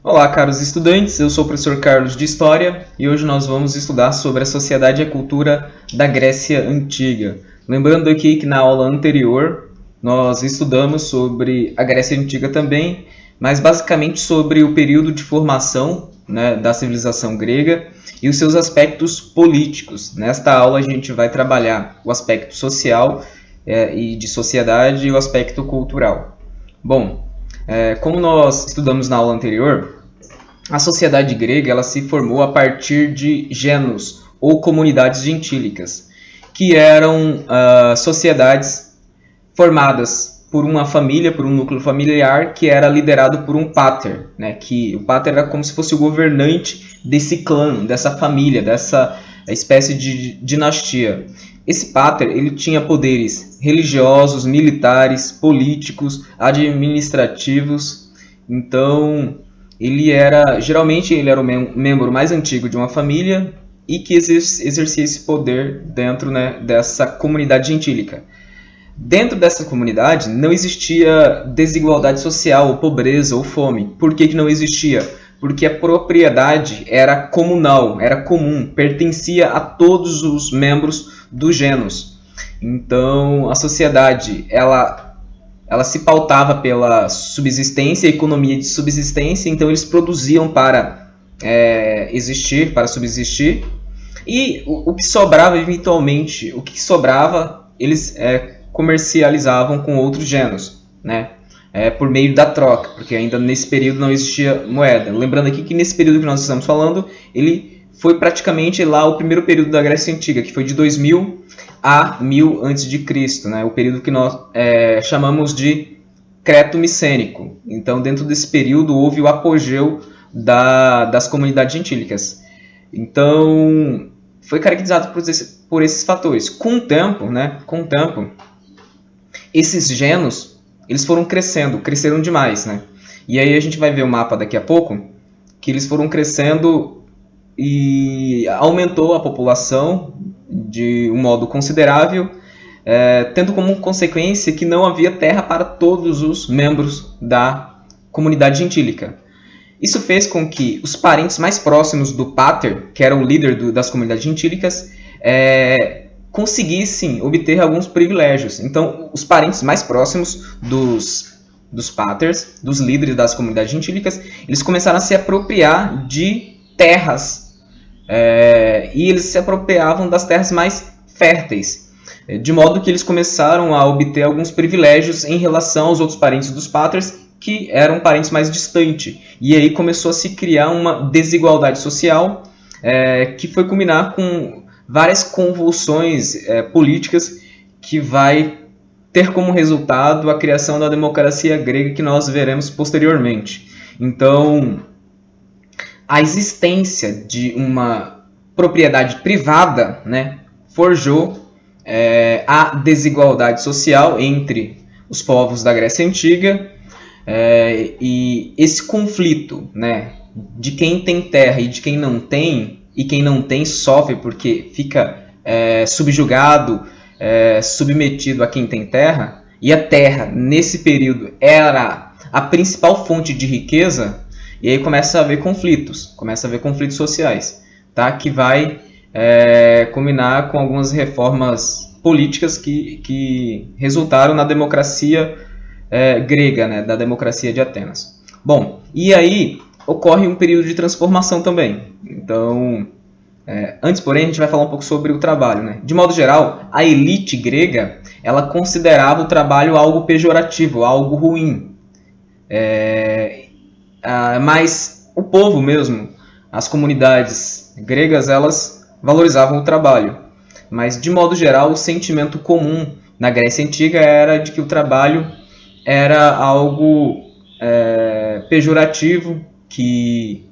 Olá, caros estudantes, eu sou o professor Carlos de História e hoje nós vamos estudar sobre a sociedade e a cultura da Grécia Antiga. Lembrando aqui que na aula anterior nós estudamos sobre a Grécia Antiga também, mas basicamente sobre o período de formação, né, da civilização grega e os seus aspectos políticos. Nesta aula a gente vai trabalhar o aspecto social e de sociedade e o aspecto cultural. Bom, como nós estudamos na aula anterior, a sociedade grega ela se formou a partir de gênos ou comunidades gentílicas, que eram sociedades formadas por uma família, por um núcleo familiar que era liderado por um pater, né? Que o pater era como se fosse o governante desse clã, dessa família, dessa espécie de dinastia. Esse pater ele tinha poderes religiosos, militares, políticos, administrativos. Então geralmente ele era o membro mais antigo de uma família e que exercia esse poder dentro, né, dessa comunidade gentílica. Dentro dessa comunidade não existia desigualdade social, ou pobreza, ou fome. Por que não existia? Porque a propriedade era comunal, era comum, pertencia a todos os membros do gênus. Então, a sociedade, ela se pautava pela subsistência, economia de subsistência, então eles produziam para existir, para subsistir, e o que sobrava, eventualmente, o que sobrava, eles comercializavam com outros gêneros, né? Por meio da troca, porque ainda nesse período não existia moeda. Lembrando aqui que nesse período que nós estamos falando, ele foi praticamente lá o primeiro período da Grécia Antiga, que foi de 2000 a 1000 a.C., né? O período que nós chamamos de Creto Micênico. Então, dentro desse período, houve o apogeu das comunidades gentílicas. Então, foi caracterizado por esses fatores. Com o tempo, esses genos eles foram cresceram demais, né? E aí a gente vai ver o mapa daqui a pouco, que eles foram crescendo e aumentou a população de um modo considerável, tendo como consequência que não havia terra para todos os membros da comunidade gentílica. Isso fez com que os parentes mais próximos do pater, que era o líder das comunidades gentílicas, conseguissem obter alguns privilégios. Então, os parentes mais próximos dos paters, dos líderes das comunidades gentílicas, eles começaram a se apropriar de terras, e eles se apropriavam das terras mais férteis, de modo que eles começaram a obter alguns privilégios em relação aos outros parentes dos paters, que eram parentes mais distantes. E aí começou a se criar uma desigualdade social, que foi culminar com várias convulsões políticas que vai ter como resultado a criação da democracia grega que nós veremos posteriormente. Então, a existência de uma propriedade privada, né, forjou a desigualdade social entre os povos da Grécia Antiga, e esse conflito, né, de quem tem terra e de quem não tem, e quem não tem sofre porque fica subjugado, submetido a quem tem terra, e a terra nesse período era a principal fonte de riqueza, e aí começa a haver conflitos sociais, tá? Que vai culminar com algumas reformas políticas que resultaram na democracia grega, né? Da democracia de Atenas. Bom, e aí ocorre um período de transformação também. Então, antes, porém, a gente vai falar um pouco sobre o trabalho, né? De modo geral, a elite grega ela considerava o trabalho algo pejorativo, algo ruim. Mas o povo mesmo, as comunidades gregas, elas valorizavam o trabalho. Mas, de modo geral, o sentimento comum na Grécia Antiga era de que o trabalho era algo pejorativo, que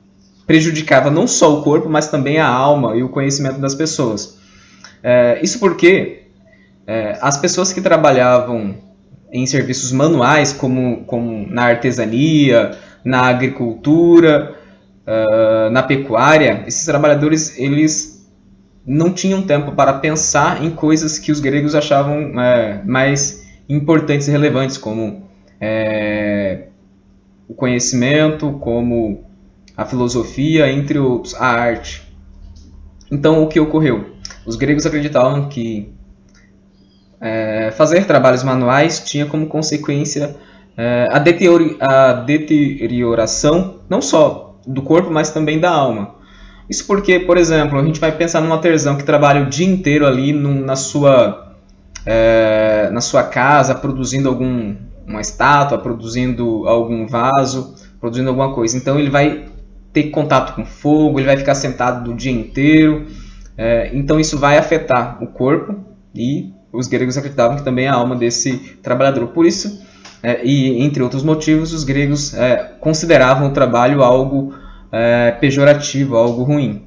prejudicava não só o corpo, mas também a alma e o conhecimento das pessoas. Isso porque as pessoas que trabalhavam em serviços manuais, como na artesania, na agricultura, na pecuária, esses trabalhadores eles não tinham tempo para pensar em coisas que os gregos achavam mais importantes e relevantes, como o conhecimento, como a filosofia, entre outros, a arte. Então, o que ocorreu? Os gregos acreditavam que fazer trabalhos manuais tinha como consequência a deterioração não só do corpo, mas também da alma. Isso porque, por exemplo, a gente vai pensar num artesão que trabalha o dia inteiro ali na sua casa, produzindo uma estátua, produzindo algum vaso, produzindo alguma coisa. Então ele vai ter contato com fogo, ele vai ficar sentado o dia inteiro. Então isso vai afetar o corpo, e os gregos acreditavam que também a alma desse trabalhador. Por isso, e entre outros motivos, os gregos consideravam o trabalho algo pejorativo, algo ruim.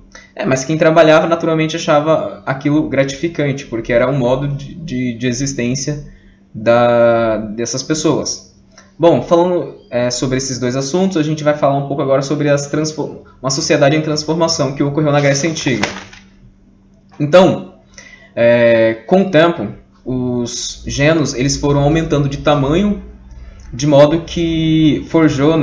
Mas quem trabalhava naturalmente achava aquilo gratificante, porque era um modo de existência dessas pessoas. Bom, falando sobre esses dois assuntos, a gente vai falar um pouco agora sobre uma sociedade em transformação que ocorreu na Grécia Antiga. Então, com o tempo, os gênos eles foram aumentando de tamanho, de modo que forjou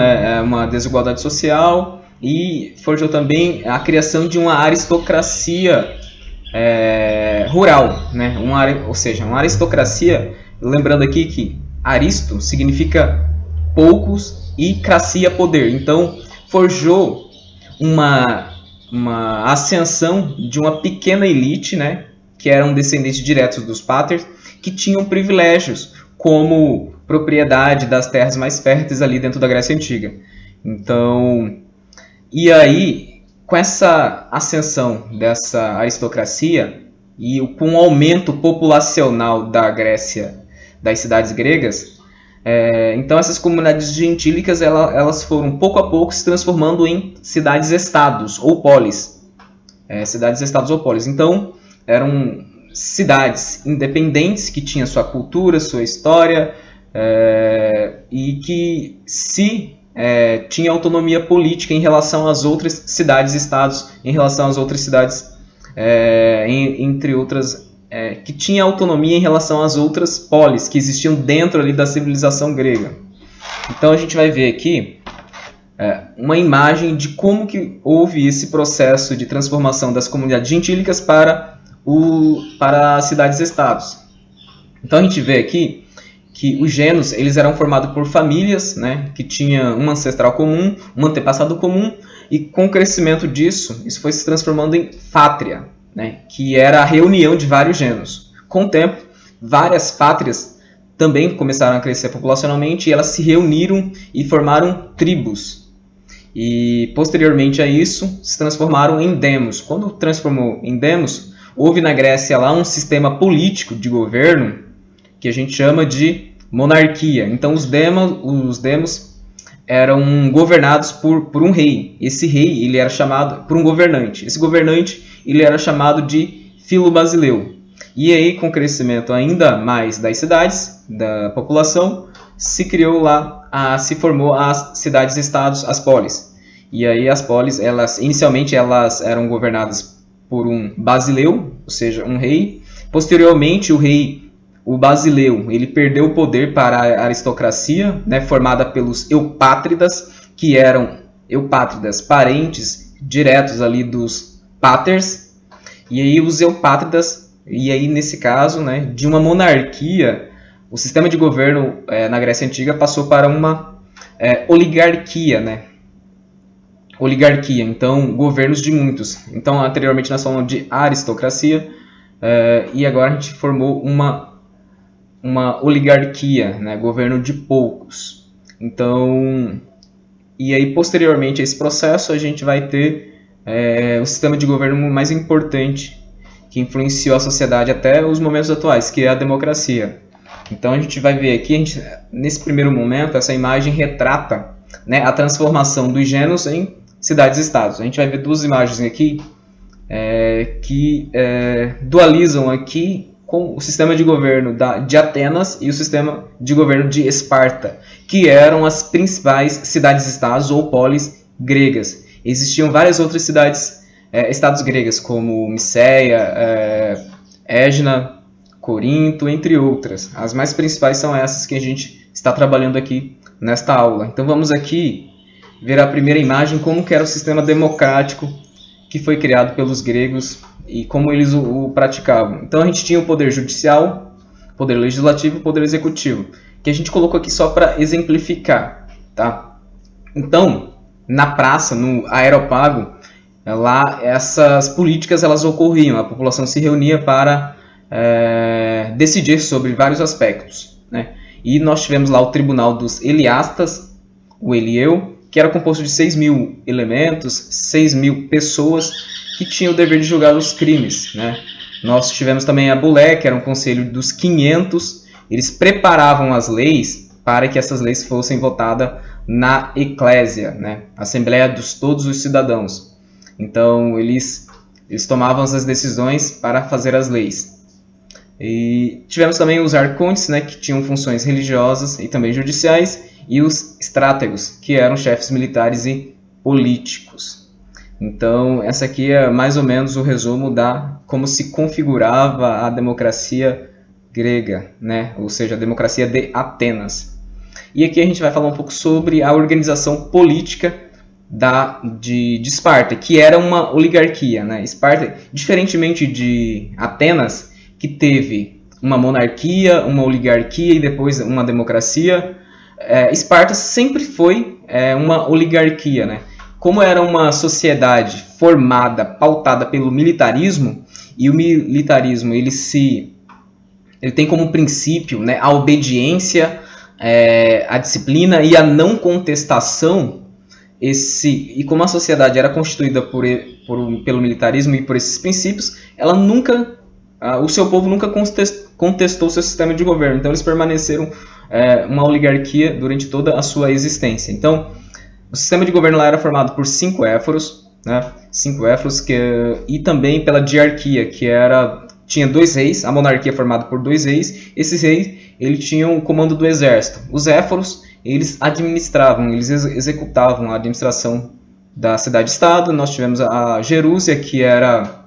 uma desigualdade social e forjou também a criação de uma aristocracia rural, né? Ou seja, uma aristocracia, lembrando aqui que aristo significa poucos e cracia poder. Então, forjou uma ascensão de uma pequena elite, né, que eram descendentes diretos dos páters, que tinham privilégios, como propriedade das terras mais férteis ali dentro da Grécia Antiga. Então, e aí, com essa ascensão dessa aristocracia e com o aumento populacional da Grécia, das cidades gregas, então essas comunidades gentílicas elas foram pouco a pouco se transformando em cidades-estados ou polis. Cidades-estados ou polis. Então eram cidades independentes que tinham sua cultura, sua história, e que tinha autonomia política em relação às outras cidades-estados, em relação às outras cidades, entre outras, que tinha autonomia em relação às outras polis que existiam dentro ali da civilização grega. Então a gente vai ver aqui uma imagem de como que houve esse processo de transformação das comunidades gentílicas para as cidades-estados. Então a gente vê aqui que os gênos eles eram formados por famílias, né, que tinham um ancestral comum, um antepassado comum, e com o crescimento disso, isso foi se transformando em pátria, né, que era a reunião de vários gênos. Com o tempo, várias pátrias também começaram a crescer populacionalmente e elas se reuniram e formaram tribos. E posteriormente a isso, se transformaram em demos. Quando transformou em demos, houve na Grécia lá um sistema político de governo que a gente chama de monarquia. Então os demos eram governados por um rei. Esse rei ele era chamado por um governante. Esse governante ele era chamado de Filo-Basileu. E aí, com o crescimento ainda mais das cidades, da população, se formou as cidades-estados, as polis. E aí as polis, inicialmente elas eram governadas por um basileu, ou seja, um rei. Posteriormente o basileu, ele perdeu o poder para a aristocracia, né, formada pelos eupátridas, que eram parentes diretos ali dos páters. E aí os eupátridas, e aí nesse caso, né, de uma monarquia, o sistema de governo na Grécia Antiga passou para uma oligarquia, né? Oligarquia, então governos de muitos. Então anteriormente nós falamos de aristocracia, e agora a gente formou uma oligarquia, né? Governo de poucos. Então, e aí posteriormente a esse processo a gente vai ter o sistema de governo mais importante que influenciou a sociedade até os momentos atuais, que é a democracia. Então a gente vai ver aqui, nesse primeiro momento, essa imagem retrata, né, a transformação dos gênos em cidades-estados. A gente vai ver duas imagens aqui que dualizam aqui com o sistema de governo de Atenas e o sistema de governo de Esparta, que eram as principais cidades-estados ou polis gregas. Existiam várias outras estados gregas, como Miceia, Égina, Corinto, entre outras. As mais principais são essas que a gente está trabalhando aqui nesta aula. Então vamos aqui ver a primeira imagem, como que era o sistema democrático que foi criado pelos gregos e como eles o praticavam. Então a gente tinha o poder judicial, poder legislativo e poder executivo, que a gente colocou aqui só para exemplificar, tá? Então, na praça, no Areópago, lá essas políticas elas ocorriam, a população se reunia para decidir sobre vários aspectos, né? E nós tivemos lá o tribunal dos Eliastas, o Elieu, que era composto de 6.000 elementos, 6.000 pessoas que tinham o dever de julgar os crimes, né? Nós tivemos também a Bulé, que era um conselho dos 500, eles preparavam as leis para que essas leis fossem votadas na eclésia, né? Assembleia de todos os cidadãos. Então, eles tomavam as decisões para fazer as leis. E tivemos também os arcontes, né, que tinham funções religiosas e também judiciais, e os estrátegos, que eram chefes militares e políticos. Então, essa aqui é mais ou menos o resumo da como se configurava a democracia grega, né, ou seja, a democracia de Atenas. E aqui a gente vai falar um pouco sobre a organização política de Esparta, que era uma oligarquia, né? Esparta, diferentemente de Atenas, que teve uma monarquia, uma oligarquia e depois uma democracia, Esparta sempre foi uma oligarquia, né? Como era uma sociedade formada, pautada pelo militarismo, e o militarismo ele tem como princípio, né, a obediência, a disciplina e a não contestação. E como a sociedade era constituída pelo militarismo e por esses princípios, o seu povo nunca contestou o seu sistema de governo. Então eles permaneceram uma oligarquia durante toda a sua existência. Então o sistema de governo lá era formado por 5 éforos, né? 5 éforos e também pela diarquia, que tinha 2 reis, a monarquia formada por 2 reis. Esses reis eles tinham o comando do exército. Os éforos eles administravam, eles executavam a administração da cidade-estado. Nós tivemos a Gerúsia, que era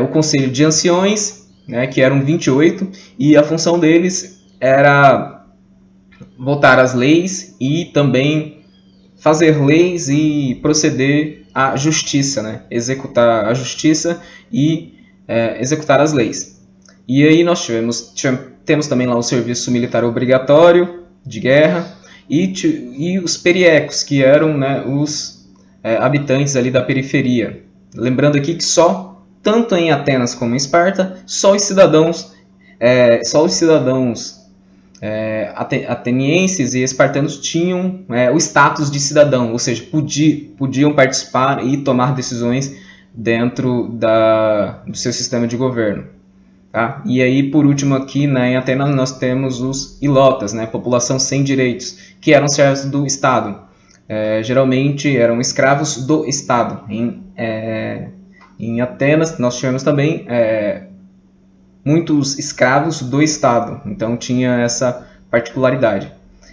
o conselho de anciões, né, que eram 28, e a função deles era votar as leis e também fazer leis e proceder à justiça, né, executar a justiça e executar as leis. E aí nós temos também lá o serviço militar obrigatório de guerra e os periecos, que eram, né, os habitantes ali da periferia. Lembrando aqui que tanto em Atenas como em Esparta, só os cidadãos atenienses e espartanos tinham o status de cidadão, ou seja, podiam participar e tomar decisões dentro do seu sistema de governo. Tá? E aí, por último aqui, né, em Atenas, nós temos os ilotas, né, população sem direitos, que eram servos do Estado. Geralmente eram escravos do Estado. Em Atenas, nós tivemos também muitos escravos do Estado, então tinha essa particularidade.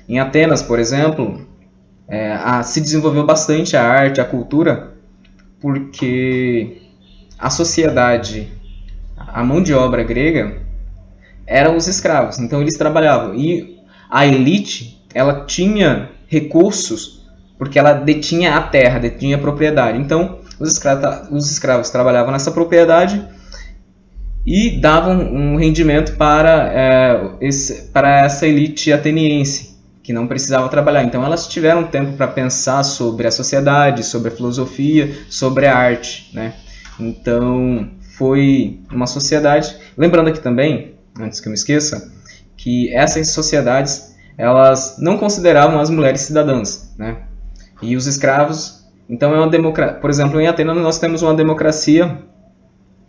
Em Atenas, por exemplo, se desenvolveu bastante a arte, a cultura, porque a sociedade, a mão de obra grega, eram os escravos, então eles trabalhavam. E a elite, ela tinha recursos, porque ela detinha a terra, detinha a propriedade. Então, os escravos trabalhavam nessa propriedade e davam um rendimento para essa elite ateniense, que não precisava trabalhar. Então elas tiveram tempo para pensar sobre a sociedade, sobre a filosofia, sobre a arte, né? Então foi uma sociedade... Lembrando aqui também, antes que eu me esqueça, que essas sociedades elas não consideravam as mulheres cidadãs, né? E os escravos... Então, por exemplo, em Atenas nós temos uma democracia,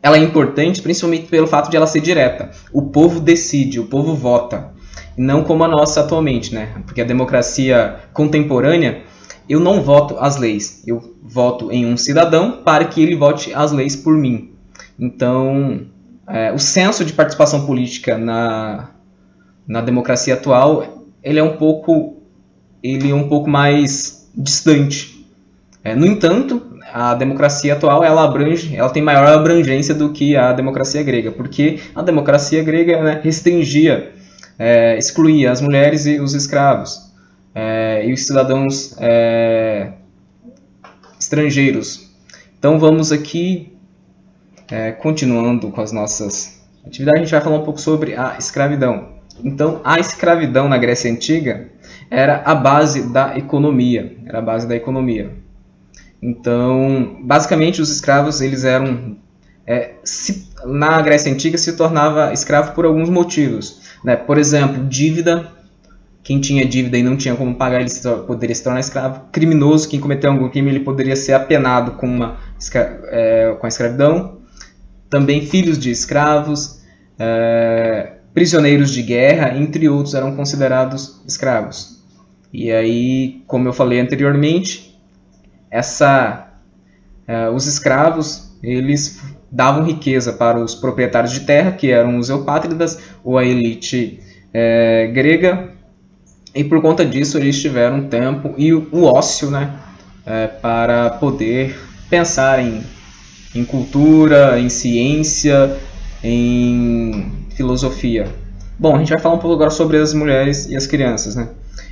ela é importante principalmente pelo fato de ela ser direta. O povo decide, o povo vota, não como a nossa atualmente, né? Porque a democracia contemporânea, eu não voto as leis, eu voto em um cidadão para que ele vote as leis por mim. Então, o senso de participação política na democracia atual, ele é um pouco mais distante. No entanto, a democracia atual ela tem maior abrangência do que a democracia grega, porque a democracia grega, né, restringia, excluía as mulheres e os escravos, e os cidadãos estrangeiros. Então vamos aqui, continuando com as nossas atividades, a gente vai falar um pouco sobre a escravidão. Então a escravidão na Grécia Antiga era a base da economia. Então, basicamente, os escravos, eles eram... na Grécia Antiga se tornava escravo por alguns motivos, né? Por exemplo, dívida. Quem tinha dívida e não tinha como pagar, ele poderia se tornar escravo. Criminoso, quem cometeu algum crime, ele poderia ser apenado com a escravidão. Também filhos de escravos, prisioneiros de guerra, entre outros, eram considerados escravos. E aí, como eu falei anteriormente, os escravos, eles davam riqueza para os proprietários de terra, que eram os eupátridas, ou a elite grega, e por conta disso eles tiveram tempo e o ócio, né, para poder pensar em cultura, em ciência, em filosofia. Bom, a gente vai falar um pouco agora sobre as mulheres e as crianças, né?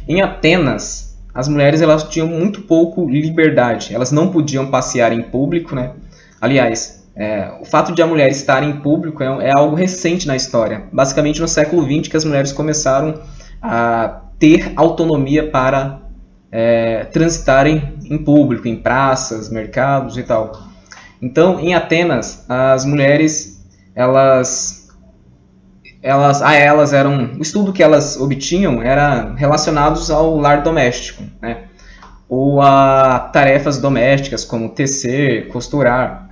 Em Atenas, as mulheres elas tinham muito pouco liberdade. Elas não podiam passear em público, né? Aliás, o fato de a mulher estar em público é algo recente na história. Basicamente no século XX que as mulheres começaram a ter autonomia para transitarem em público, em praças, mercados e tal. Então, em Atenas, as mulheres, o estudo que elas obtinham era relacionados ao lar doméstico, né? Ou a tarefas domésticas, como tecer, costurar.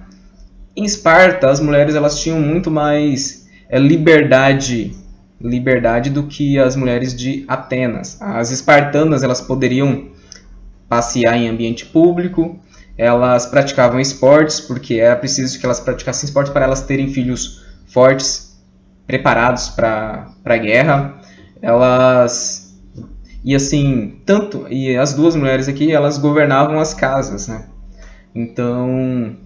Em Esparta, as mulheres elas tinham muito mais liberdade do que as mulheres de Atenas. As espartanas elas poderiam passear em ambiente público, elas praticavam esportes, porque era preciso que elas praticassem esportes para elas terem filhos fortes, preparados para a guerra. E as duas mulheres aqui, elas governavam as casas, né? Então,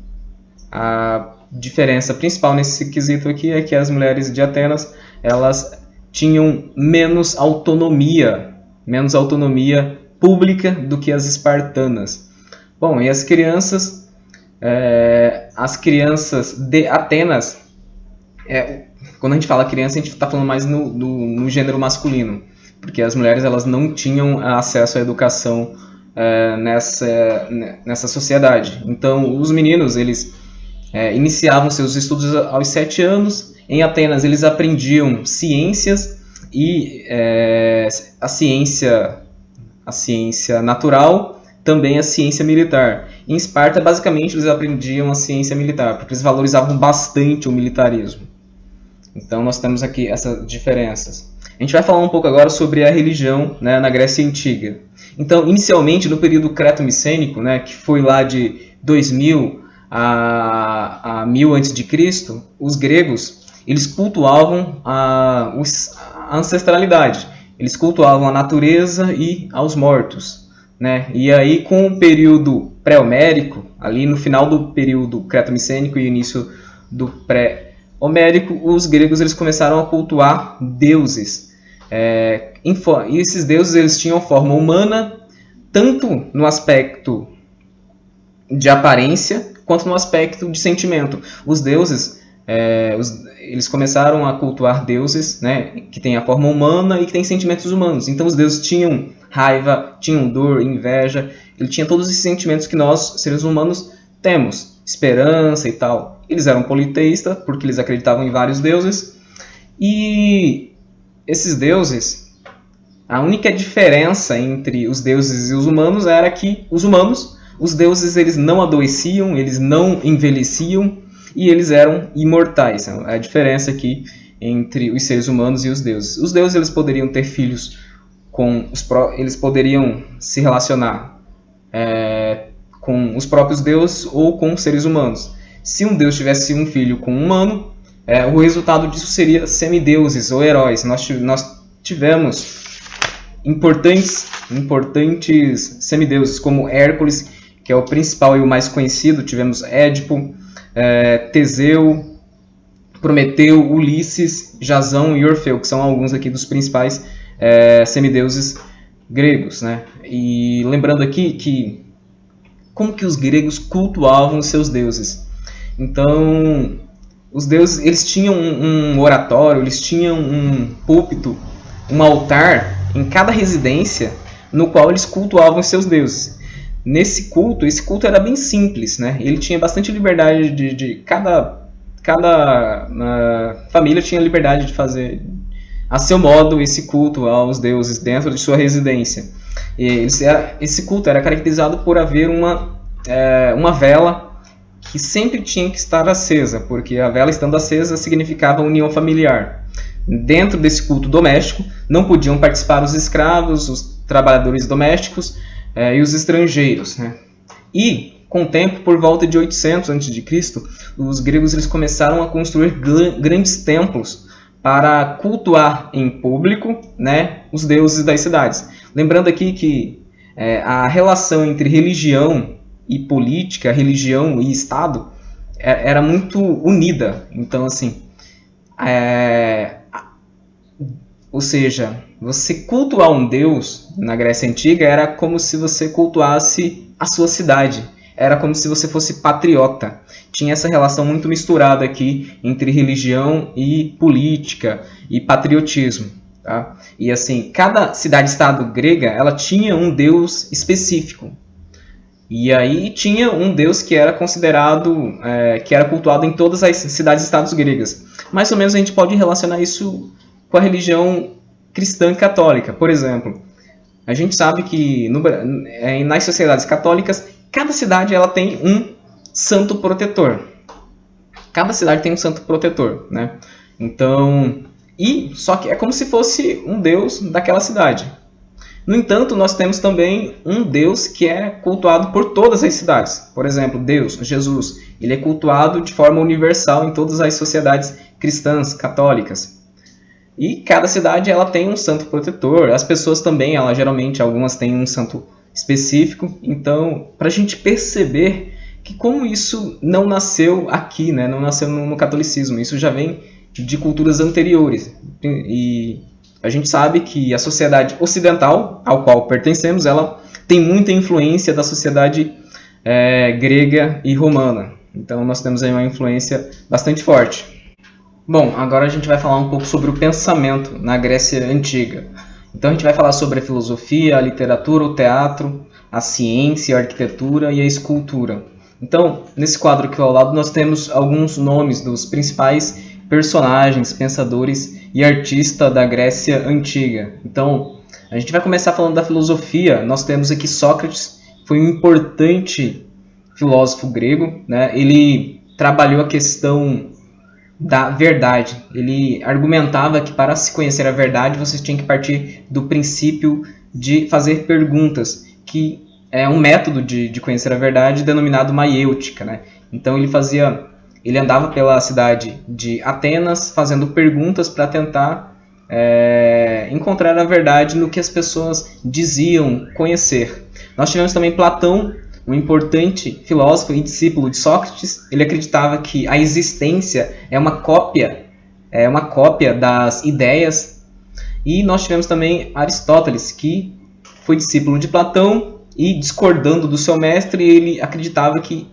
a diferença principal nesse quesito aqui é que as mulheres de Atenas, elas tinham menos autonomia pública do que as espartanas. Bom, e as crianças de Atenas, quando a gente fala criança, a gente está falando mais no gênero masculino, porque as mulheres elas não tinham acesso à educação nessa sociedade. Então, os meninos eles iniciavam seus estudos aos 7 anos. Em Atenas, eles aprendiam ciências e a ciência natural, também a ciência militar. Em Esparta, basicamente, eles aprendiam a ciência militar, porque eles valorizavam bastante o militarismo. Então, nós temos aqui essas diferenças. A gente vai falar um pouco agora sobre a religião, né, na Grécia Antiga. Então, inicialmente, no período creto-micênico, né, que foi lá de 2000 a 1000 a.C., os gregos eles cultuavam a ancestralidade. Eles cultuavam a natureza e aos mortos, né? E aí, com o período pré-homérico, ali no final do período creto-micênico e início do pré-homérico, os gregos eles começaram a cultuar deuses. E esses deuses eles tinham forma humana, tanto no aspecto de aparência, quanto no aspecto de sentimento. Os deuses, eles começaram a cultuar deuses, né, que têm a forma humana e que têm sentimentos humanos. Então os deuses tinham raiva, tinham dor, inveja, ele tinha todos esses sentimentos que nós, seres humanos, temos, esperança e tal. Eles eram politeístas, porque eles acreditavam em vários deuses, e esses deuses, a única diferença entre os deuses e os humanos era que os deuses eles não adoeciam, eles não envelheciam e eles eram imortais. A diferença aqui entre os seres humanos e os deuses. Os deuses eles poderiam ter filhos eles poderiam se relacionar com os próprios deuses ou com seres humanos. Se um deus tivesse um filho com um humano, o resultado disso seria semideuses ou heróis. Nós tivemos importantes semideuses como Hércules, que é o principal e o mais conhecido. Tivemos Édipo, Teseu, Prometeu, Ulisses, Jasão e Orfeu, que são alguns aqui dos principais semideuses gregos, né? E lembrando aqui que como que os gregos cultuavam os seus deuses. Então, os deuses, eles tinham um oratório, eles tinham um púlpito, um altar em cada residência no qual eles cultuavam os seus deuses. Esse culto era bem simples, né? Ele tinha bastante liberdade de cada família tinha liberdade de fazer a seu modo esse culto aos deuses dentro de sua residência. E esse culto era caracterizado por haver uma vela que sempre tinha que estar acesa, porque a vela estando acesa significava união familiar. Dentro desse culto doméstico não podiam participar os escravos, os trabalhadores domésticos e os estrangeiros, né? E, com o tempo, por volta de 800 a.C., os gregos eles começaram a construir grandes templos para cultuar em público, né, os deuses das cidades. Lembrando aqui que a relação entre religião e política, religião e Estado, era muito unida. Então, assim, ou seja, você cultuar um deus na Grécia Antiga era como se você cultuasse a sua cidade. Era como se você fosse patriota. Tinha essa relação muito misturada aqui entre religião e política e patriotismo. Tá? E assim, cada cidade-estado grega ela tinha um deus específico. E aí tinha um deus que era considerado, que era cultuado em todas as cidades-estados gregas. Mais ou menos a gente pode relacionar isso com a religião cristã católica. Por exemplo, a gente sabe que nas sociedades católicas, cada cidade ela tem um santo protetor. Cada cidade tem um santo protetor, né? Então, só que é como se fosse um deus daquela cidade. No entanto, nós temos também um Deus que é cultuado por todas as cidades. Por exemplo, Deus, Jesus, ele é cultuado de forma universal em todas as sociedades cristãs, católicas. E cada cidade ela tem um santo protetor. As pessoas também, geralmente, algumas têm um santo específico. Então, para a gente perceber que como isso não nasceu aqui, né? Não nasceu no catolicismo, isso já vem de culturas anteriores. E a gente sabe que a sociedade ocidental, ao qual pertencemos, ela tem muita influência da sociedade grega e romana. Então, nós temos aí uma influência bastante forte. Bom, agora a gente vai falar um pouco sobre o pensamento na Grécia Antiga. Então a gente vai falar sobre a filosofia, a literatura, o teatro, a ciência, a arquitetura e a escultura. Então, nesse quadro aqui ao lado nós temos alguns nomes dos principais personagens, pensadores e artistas da Grécia Antiga. Então, a gente vai começar falando da filosofia. Nós temos aqui Sócrates, foi um importante filósofo grego, né? Ele trabalhou a questão da verdade. Ele argumentava que para se conhecer a verdade você tinha que partir do princípio de fazer perguntas, que é um método de conhecer a verdade denominado maiêutica, né? Então ele andava pela cidade de Atenas fazendo perguntas para tentar encontrar a verdade no que as pessoas diziam conhecer. Nós tivemos também Platão, um importante filósofo e discípulo de Sócrates. Ele acreditava que a existência é uma cópia das ideias. E nós tivemos também Aristóteles, que foi discípulo de Platão e, discordando do seu mestre, ele acreditava que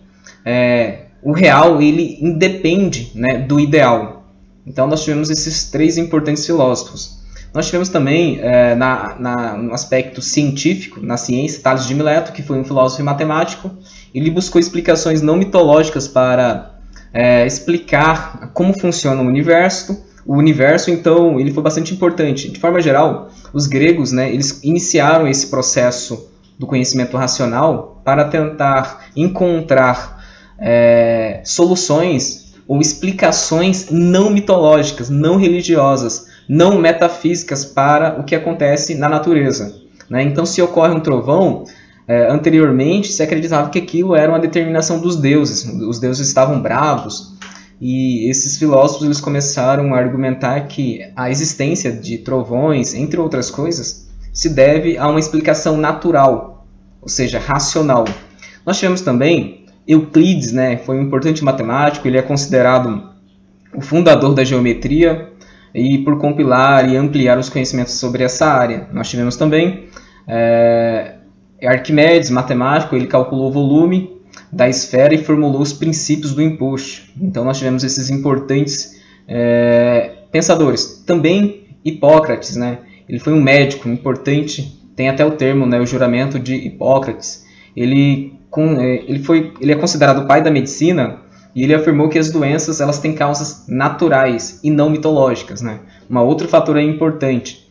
o real ele independe, né, do ideal. Então nós tivemos esses três importantes filósofos. Nós tivemos também, no aspecto científico, na ciência, Tales de Mileto, que foi um filósofo e matemático. Ele buscou explicações não mitológicas para explicar como funciona o universo. Então, ele foi bastante importante. De forma geral, os gregos, né, eles iniciaram esse processo do conhecimento racional para tentar encontrar soluções ou explicações não mitológicas, não religiosas, não metafísicas para o que acontece na natureza, né? Então, se ocorre um trovão, anteriormente se acreditava que aquilo era uma determinação dos deuses. Os deuses estavam bravos e esses filósofos eles começaram a argumentar que a existência de trovões, entre outras coisas, se deve a uma explicação natural, ou seja, racional. Nós tivemos também Euclides, né? Foi um importante matemático, ele é considerado o fundador da geometria, e por compilar e ampliar os conhecimentos sobre essa área. Nós tivemos também Arquimedes, matemático, ele calculou o volume da esfera e formulou os princípios do emposte. Então nós tivemos esses importantes pensadores. Também Hipócrates, né? Ele foi um médico importante, tem até o termo, né, o juramento de Hipócrates. Ele é considerado o pai da medicina e ele afirmou que as doenças elas têm causas naturais e não mitológicas, né? Outro fator aí importante,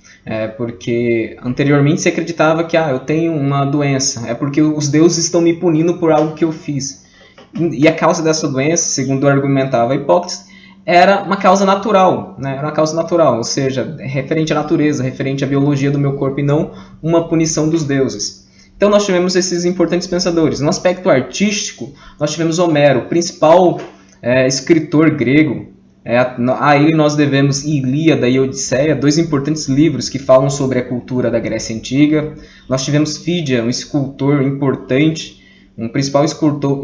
porque anteriormente se acreditava que eu tenho uma doença, é porque os deuses estão me punindo por algo que eu fiz. E a causa dessa doença, segundo argumentava Hipócrates, era uma causa natural, né? Era uma causa natural, ou seja, referente à natureza, referente à biologia do meu corpo e não uma punição dos deuses. Então nós tivemos esses importantes pensadores. No aspecto artístico, nós tivemos Homero, o principal escritor grego. A ele nós devemos Ilíada e Odisseia, dois importantes livros que falam sobre a cultura da Grécia Antiga. Nós tivemos Fídia, um escultor importante, um principal escultor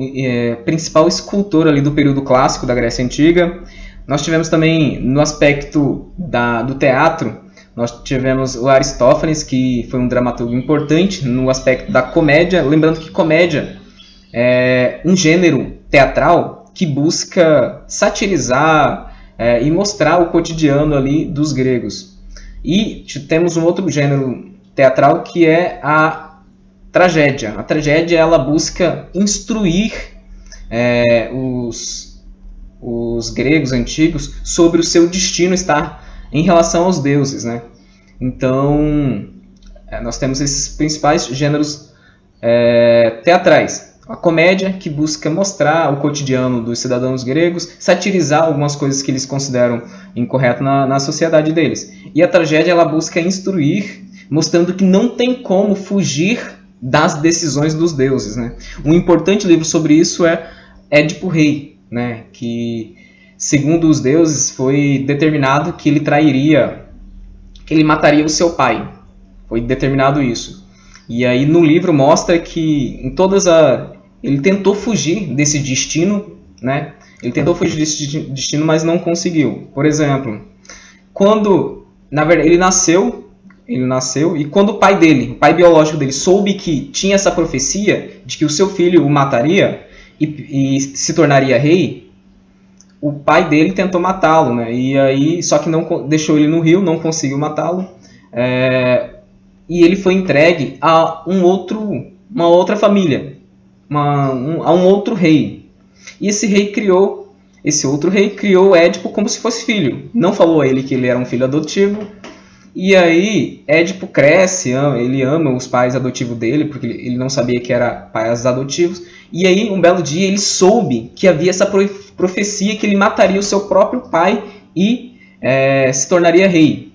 ali do período clássico da Grécia Antiga. Nós tivemos também, no aspecto do teatro, nós tivemos o Aristófanes, que foi um dramaturgo importante no aspecto da comédia. Lembrando que comédia é um gênero teatral que busca satirizar e mostrar o cotidiano ali dos gregos. E temos um outro gênero teatral que é a tragédia. A tragédia ela busca instruir os gregos antigos sobre o seu destino estar em relação aos deuses, né? Então, nós temos esses principais gêneros teatrais. A comédia, que busca mostrar o cotidiano dos cidadãos gregos, satirizar algumas coisas que eles consideram incorretas na sociedade deles. E a tragédia, ela busca instruir, mostrando que não tem como fugir das decisões dos deuses, né? Um importante livro sobre isso é Édipo Rei, né? Que, segundo os deuses, foi determinado que ele mataria o seu pai. Foi determinado isso. E aí no livro mostra que ele tentou fugir desse destino, né? Ele tentou fugir desse destino, mas não conseguiu. Por exemplo, na verdade, ele nasceu e quando o pai biológico dele, soube que tinha essa profecia de que o seu filho o mataria e se tornaria rei, o pai dele tentou matá-lo, né? E aí, só que não deixou ele no rio, não conseguiu matá-lo. E ele foi entregue a uma outra família, a um outro rei. E esse outro rei criou Édipo como se fosse filho. Não falou a ele que ele era um filho adotivo. E aí Édipo cresce, ele ama os pais adotivos dele, porque ele não sabia que eram pais adotivos. E aí, um belo dia, ele soube que havia essa profecia que ele mataria o seu próprio pai e se tornaria rei.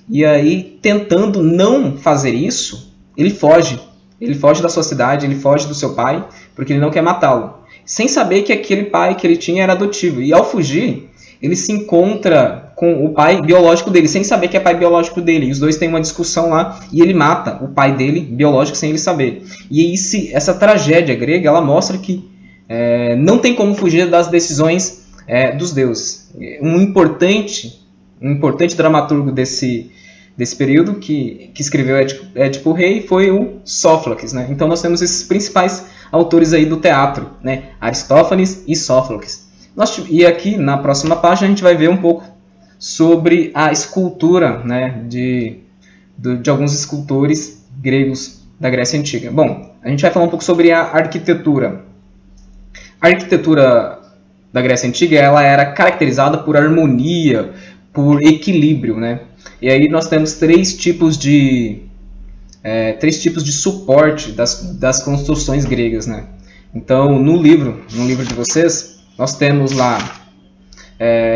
E aí, tentando não fazer isso, ele foge. Ele foge da sua cidade, ele foge do seu pai, porque ele não quer matá-lo. Sem saber que aquele pai que ele tinha era adotivo. E ao fugir, ele se encontra com o pai biológico dele, sem saber que é pai biológico dele. E os dois têm uma discussão lá e ele mata o pai dele, biológico, sem ele saber. E essa tragédia grega, ela mostra que não tem como fugir das decisões dos deuses. Um importante dramaturgo desse período que escreveu Édipo Rei foi o Sófocles, né? Então nós temos esses principais autores aí do teatro, né? Aristófanes e Sófocles. E aqui na próxima página a gente vai ver um pouco sobre a escultura, né, de alguns escultores gregos da Grécia Antiga. Bom, a gente vai falar um pouco sobre a arquitetura. A arquitetura da Grécia Antiga ela era caracterizada por harmonia, por equilíbrio, né? E aí nós temos três tipos de suporte das construções gregas, né? Então, no livro de vocês, nós temos lá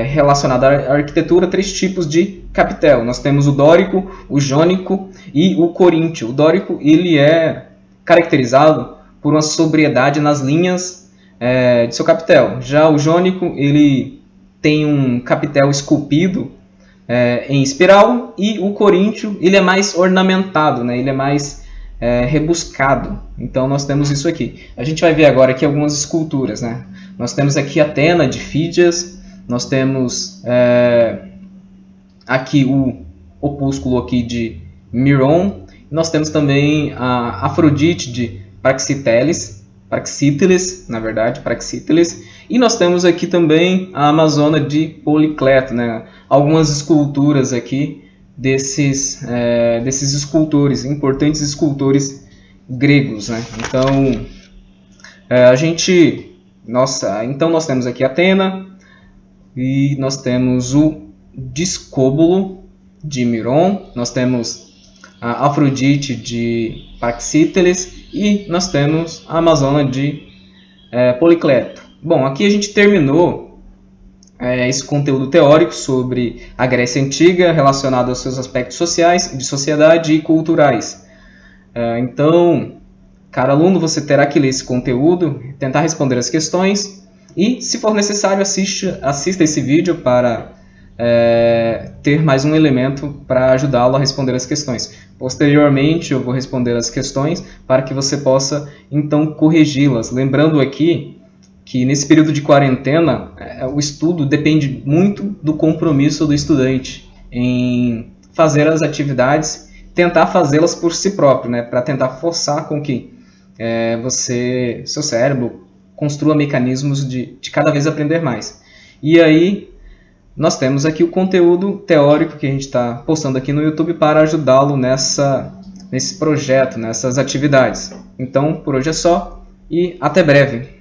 relacionado à arquitetura 3 tipos de capitel. Nós temos o dórico, o jônico e o coríntio. O dórico ele é caracterizado por uma sobriedade nas linhas de seu capitel. Já o jônico ele tem um capitel esculpido em espiral, e o coríntio ele é mais ornamentado, né? Ele é mais rebuscado. Então nós temos isso aqui. A gente vai ver agora aqui algumas esculturas, né? Nós temos aqui Atena de Fídias, nós temos aqui o opúsculo aqui de Miron, Nós temos também a Afrodite de Praxíteles, na verdade, Praxíteles. E nós temos aqui também a Amazona de Policleto, né? Algumas esculturas aqui desses escultores, importantes escultores gregos, né? Então, então nós temos aqui Atena e nós temos o Discóbulo de Miron, nós temos a Afrodite de Praxíteles e nós temos a Amazona de Policleto. Bom, aqui a gente terminou esse conteúdo teórico sobre a Grécia Antiga relacionado aos seus aspectos sociais, de sociedade e culturais. Então, caro aluno, você terá que ler esse conteúdo, tentar responder as questões e, se for necessário, assista esse vídeo para ter mais um elemento para ajudá-lo a responder as questões. Posteriormente, eu vou responder as questões para que você possa, então, corrigi-las. Lembrando aqui que, nesse período de quarentena, o estudo depende muito do compromisso do estudante em fazer as atividades, tentar fazê-las por si próprio, né, para tentar forçar com que seu cérebro construa mecanismos de cada vez aprender mais. E aí, nós temos aqui o conteúdo teórico que a gente está postando aqui no YouTube para ajudá-lo nesse projeto, nessas atividades. Então, por hoje é só e até breve.